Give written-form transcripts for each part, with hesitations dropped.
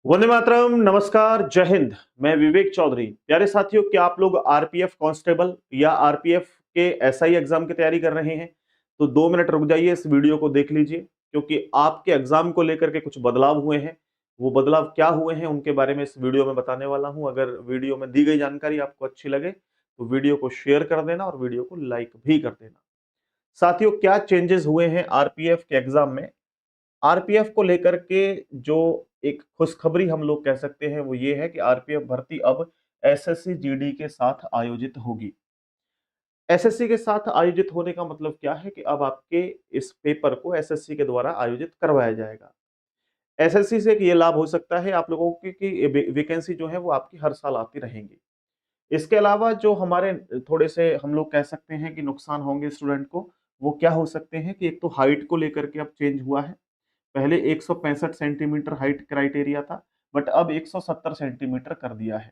वंदे मातरम। नमस्कार, जय हिंद। मैं विवेक चौधरी। प्यारे साथियों, क्या आप लोग आरपीएफ कांस्टेबल या आरपीएफ के एसआई एग्जाम की तैयारी कर रहे हैं? तो 2 मिनट रुक जाइए, इस वीडियो को देख लीजिए, क्योंकि आपके एग्जाम को लेकर के कुछ बदलाव हुए हैं। वो बदलाव क्या हुए हैं उनके बारे में इस वीडियो में बताने वाला हूं। अगर वीडियो में दी गई जानकारी आपको अच्छी लगे तो वीडियो को शेयर कर देना और वीडियो को लाइक भी कर देना। साथियों, क्या चेंजेस हुए हैं आरपीएफ के एग्जाम में? आरपीएफ को लेकर के जो एक खुशखबरी हम लोग कह सकते हैं वो ये है कि आरपीएफ भर्ती अब एसएससी जीडी के साथ आयोजित होगी। एसएससी के साथ आयोजित होने का मतलब क्या है कि अब आपके इस पेपर को एसएससी के द्वारा आयोजित करवाया जाएगा। एसएससी से एक ये लाभ हो सकता है आप लोगों की कि वैकेंसी जो है वो आपकी हर साल आती रहेंगी। इसके अलावा जो हमारे थोड़े से हम लोग कह सकते हैं कि नुकसान होंगे स्टूडेंट को, वो क्या हो सकते हैं कि एक तो हाइट को लेकर के अब चेंज हुआ है। पहले 165 सेंटीमीटर हाइट क्राइटेरिया था, बट अब 170 सेंटीमीटर कर दिया है।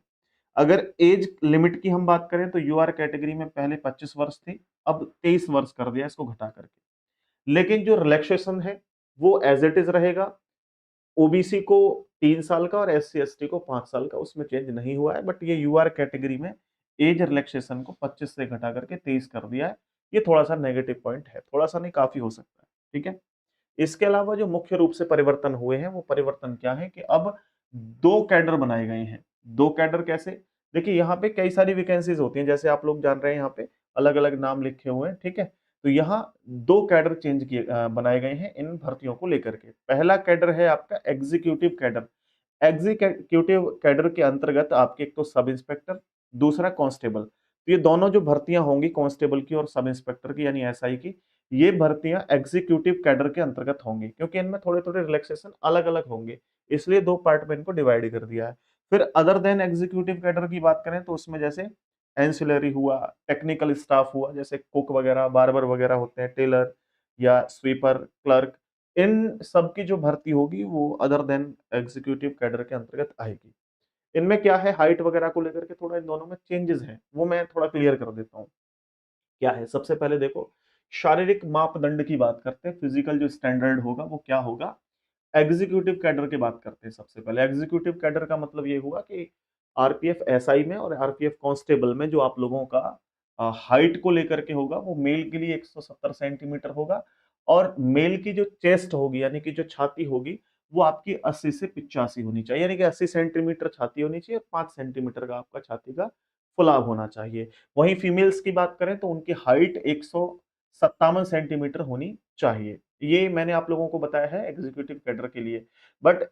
अगर एज लिमिट की हम बात करें तो यूआर कैटेगरी में पहले 25 वर्ष थी, अब 23 वर्ष कर दिया इसको घटा करके। लेकिन जो रिलैक्सेशन है वो एज इट इज रहेगा। ओबीसी को 3 साल का और एससी एसटी को 5 साल का, उसमें चेंज नहीं हुआ है। बट ये यूआर कैटेगरी में एज रिलैक्सेशन को 25 से घटा करके 23 कर दिया है। ये थोड़ा सा नेगेटिव पॉइंट है, थोड़ा सा नहीं, काफी हो सकता है। ठीक है। इसके अलावा जो मुख्य रूप से परिवर्तन हुए हैं वो परिवर्तन क्या है कि अब 2 कैडर बनाए गए हैं। 2 कैडर कैसे? देखिए, यहाँ पे कई सारी वैकेंसीज होती हैं, जैसे आप लोग जान रहे हैं, यहाँ पे अलग अलग नाम लिखे हुए हैं। ठीक है। तो यहाँ 2 कैडर चेंज किए बनाए गए हैं इन भर्तियों को लेकर के। पहला कैडर है आपका एग्जीक्यूटिव कैडर। एग्जीक्यूटिव कैडर के अंतर्गत आपके एक तो सब इंस्पेक्टर, दूसरा कांस्टेबल। तो ये दोनों जो भर्तियां होंगी कांस्टेबल की और सब इंस्पेक्टर की यानी एसआई की, ये भर्तियां एग्जीक्यूटिव कैडर के अंतर्गत होंगी, क्योंकि इनमें थोड़े थोड़े रिलैक्सेशन अलग अलग होंगे, इसलिए 2 पार्ट में इनको डिवाइड कर दिया है। फिर अदर देन एग्जीक्यूटिव कैडर की बात करें तो उसमें जैसे एंसिलरी हुआ, टेक्निकल स्टाफ हुआ, जैसे कुक वगैरह, बार्बर वगैरह होते हैं, टेलर या स्वीपर, क्लर्क, इन सब की जो भर्ती होगी वो अदर देन एग्जीक्यूटिव कैडर के अंतर्गत आएगी। इनमें क्या है, हाइट वगैरह को लेकर के थोड़ा इन दोनों में चेंजेस हैं, वो मैं थोड़ा क्लियर कर देता हूँ। क्या है, सबसे पहले देखो, शारीरिक मापदंड की बात करते हैं, फिजिकल जो स्टैंडर्ड होगा वो क्या होगा। एग्जीक्यूटिव कैडर की बात करते हैं। सबसे पहले एग्जीक्यूटिव कैडर का मतलब ये हुआ कि आरपीएफ एसआई में और आरपीएफ कांस्टेबल में जो आप लोगों का हाइट को लेकर के होगा वो मेल के लिए 170 सेंटीमीटर होगा, और मेल की जो चेस्ट होगी यानी कि जो छाती होगी वो आपकी 80 से 85 होनी चाहिए, यानी कि 80 सेंटीमीटर छाती होनी चाहिए और 5 सेंटीमीटर का आपका छाती का फुलाव होना चाहिए। वहीं फीमेल्स की बात करें तो उनकी हाइट 157 सेंटीमीटर होनी चाहिए। ये मैंने आप लोगों को बताया है एग्जीक्यूटिव कैडर के लिए। बट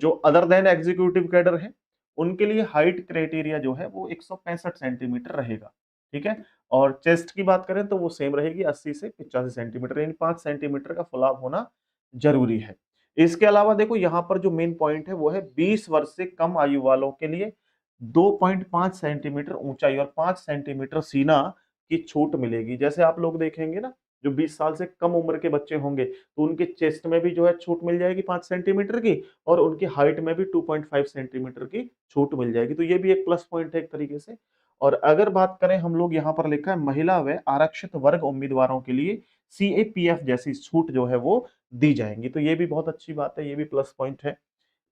जो अदर देन एग्जीक्यूटिव कैडर है उनके लिए हाइट क्राइटेरिया जो है वो 165 सेंटीमीटर रहेगा। ठीक है। और चेस्ट की बात करें तो वो सेम रहेगी, 80 से 85 सेंटीमीटर, यानी 5 सेंटीमीटर का फुलाव होना जरूरी है। इसके अलावा देखो, यहाँ पर जो मेन पॉइंट है वो है 20 वर्ष से कम आयु वालों के लिए 2.5 सेंटीमीटर ऊंचाई और 5 सेंटीमीटर सीना की छूट मिलेगी। जैसे आप लोग देखेंगे ना, जो 20 साल से कम उम्र के बच्चे होंगे तो उनके चेस्ट में भी जो है छूट मिल जाएगी 5 सेंटीमीटर की, और उनकी हाइट में भी 2.5 सेंटीमीटर की छूट मिल जाएगी। तो ये भी एक प्लस पॉइंट है एक तरीके से। और अगर बात करें, हम लोग यहाँ पर लिखा है महिला व आरक्षित वर्ग उम्मीदवारों के लिए सीएपीएफ जैसी छूट जो है वो दी जाएंगी। तो ये भी बहुत अच्छी बात है, ये भी प्लस पॉइंट है।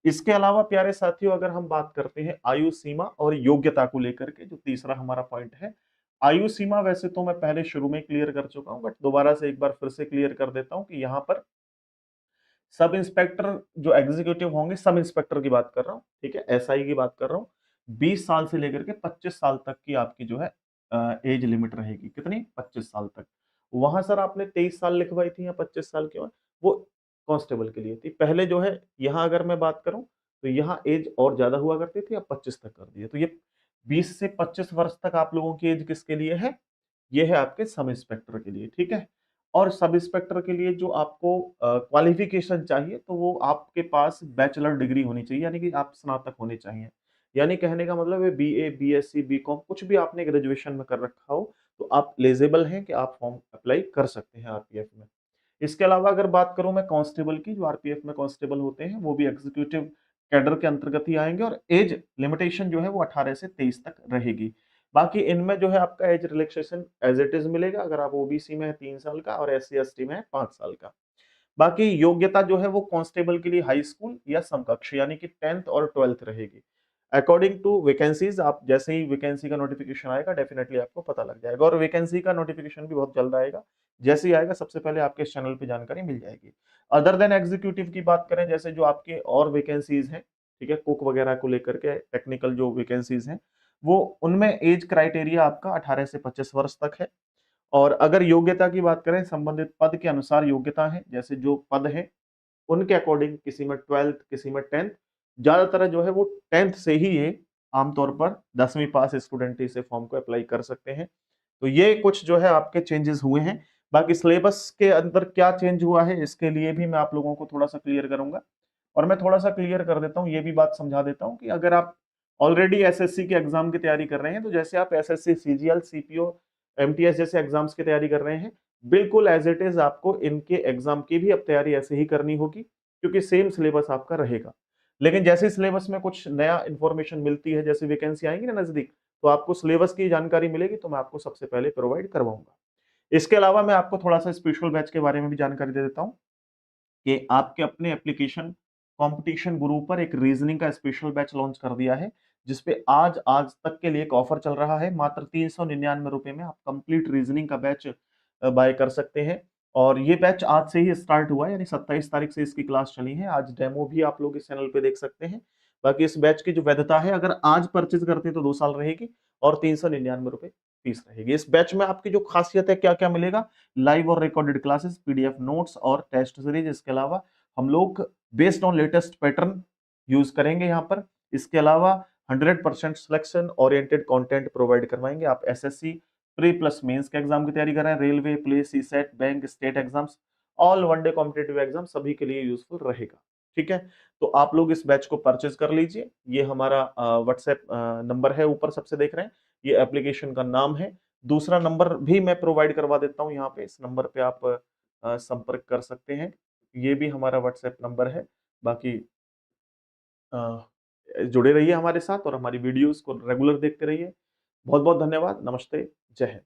इसके अलावा प्यारे साथियों, अगर हम बात करते हैं आयु सीमा और योग्यता को लेकर के, जो तीसरा हमारा पॉइंट है। आयु सीमा वैसे तो मैं पहले शुरू में क्लियर कर चुका हूं, बट दोबारा से एक बार फिर से क्लियर कर देता हूं कि यहाँ पर सब इंस्पेक्टर जो एग्जीक्यूटिव होंगे, सब इंस्पेक्टर की बात कर रहा हूँ, ठीक है, एसआई की बात कर रहा हूँ, 20 साल से लेकर के 25 साल तक की आपकी जो है एज लिमिट रहेगी। कितनी? 25 साल तक। वहां सर आपने 23 साल लिखवाई थी या 25 साल क्यों है? वो कांस्टेबल के लिए थी। पहले जो है यहाँ अगर मैं बात करूं तो यहाँ एज और ज्यादा हुआ करती थी, अब 25 तक कर दी है। तो ये 20 से 25 वर्ष तक आप लोगों की एज किसके लिए है? ये है आपके सब इंस्पेक्टर के लिए। ठीक है। और सब इंस्पेक्टर के लिए जो आपको क्वालिफिकेशन चाहिए तो वो आपके पास बैचलर डिग्री होनी चाहिए, यानी कि आप स्नातक होने चाहिए। यानी कहने का मतलब है बीए, बीएससी, बीकॉम, कुछ भी आपने ग्रेजुएशन में कर रखा हो तो आप एलिजिबल हैं कि आप फॉर्म अप्लाई कर सकते हैं आरपीएफ में। इसके अलावा अगर बात करूं मैं कांस्टेबल की, जो आरपीएफ में कांस्टेबल होते हैं वो भी एग्जीक्यूटिव कैडर के अंतर्गत ही आएंगे, और एज लिमिटेशन जो है वो 18 से 23 तक रहेगी। बाकी इनमें जो है आपका age relaxation as it is मिलेगा, अगर आप ओबीसी में है 3 साल का और एससी एसटी में है 5 साल का। बाकी योग्यता जो है वो कांस्टेबल के लिए हाई स्कूल या समकक्ष यानी कि 10th और 12th रहेगी। अकॉर्डिंग टू वैकेंसीज, आप जैसे ही वैकेंसी का नोटिफिकेशन आएगा डेफिनेटली आपको पता लग जाएगा, और वैकेंसी का नोटिफिकेशन भी बहुत जल्द आएगा। जैसे ही आएगा सबसे पहले आपके इस चैनल पे जानकारी मिल जाएगी। अदर देन एग्जीक्यूटिव की बात करें, जैसे जो आपके और वैकेंसीज हैं, ठीक है, कुक वगैरह को लेकर के टेक्निकल जो वैकेंसीज हैं, वो उनमें एज क्राइटेरिया आपका 18 से 25 वर्ष तक है। और अगर योग्यता की बात करें, संबंधित पद के अनुसार योग्यता है, जैसे जो पद है उनके अकॉर्डिंग किसी में 12th, किसी में 10th, ज्यादातर जो है वो 10th से ही ये आमतौर पर 10वीं पास स्टूडेंट इसे फॉर्म को अप्लाई कर सकते हैं। तो ये कुछ जो है आपके चेंजेस हुए हैं। बाकी सिलेबस के अंदर क्या चेंज हुआ है इसके लिए भी मैं आप लोगों को थोड़ा सा क्लियर करूंगा, और मैं थोड़ा सा क्लियर कर देता हूँ, ये भी बात समझा देता हूँ कि अगर आप ऑलरेडी एसएससी के एग्जाम की तैयारी कर रहे हैं, तो जैसे आप एसएससी, सीजीएल, सीपीओ, एमटीएस जैसे एग्जाम्स की तैयारी कर रहे हैं, बिल्कुल एज इट इज आपको इनके एग्जाम की भी अब तैयारी ऐसे ही करनी होगी, क्योंकि सेम सिलेबस आपका रहेगा। लेकिन जैसे सिलेबस में कुछ नया इंफॉर्मेशन मिलती है, जैसे वैकेंसी आएंगी ना नजदीक, तो आपको सिलेबस की जानकारी मिलेगी, तो मैं आपको सबसे पहले प्रोवाइड करवाऊंगा। इसके अलावा मैं आपको थोड़ा सा स्पेशल बैच के बारे में भी जानकारी दे देता हूँ कि आपके अपने एप्लीकेशन कंपटीशन गुरु पर एक रीजनिंग का स्पेशल बैच लॉन्च कर दिया है, जिसपे आज तक के लिए एक ऑफर चल रहा है। मात्र 399 रुपए में आप कंप्लीट रीजनिंग का बैच बाय कर सकते हैं। और ये बैच आज से ही स्टार्ट हुआ है, यानी 27 तारीख से इसकी क्लास चली है। आज डेमो भी आप लोग इस चैनल पे देख सकते हैं। बाकी इस बैच की जो वैधता है, अगर आज परचेज करते हैं तो 2 साल रहेगी, और 399 रुपए फीस रहेगी। इस बैच में आपकी जो खासियत है, क्या क्या मिलेगा, लाइव और रिकॉर्डेड क्लासेस, पीडीएफ नोट्स और टेस्ट सीरीज। इसके अलावा हम लोग based on latest pattern use करेंगे यहाँ पर। इसके अलावा 100% सिलेक्शन ओरिएंटेड कंटेंट प्रोवाइड करवाएंगे। आप एसएससी प्री प्लस मेंस के एग्जाम की तैयारी कर रहे हैं, railway, police, CSAT, bank, state exams, all one day competitive exam, सभी के लिए यूजफुल रहेगा। ठीक है, तो आप लोग इस बैच को परचेज कर लीजिए। ये हमारा व्हाट्सएप नंबर है, ऊपर सबसे देख रहे हैं, ये एप्लीकेशन का नाम है। दूसरा नंबर भी मैं प्रोवाइड करवा देता हूँ यहाँ पे, इस नंबर पे आप संपर्क कर सकते हैं। ये भी हमारा व्हाट्सएप नंबर है। बाकी जुड़े रहिए हमारे साथ और हमारी वीडियोस को रेगुलर देखते रहिए। बहुत बहुत धन्यवाद। नमस्ते। जय हिंद।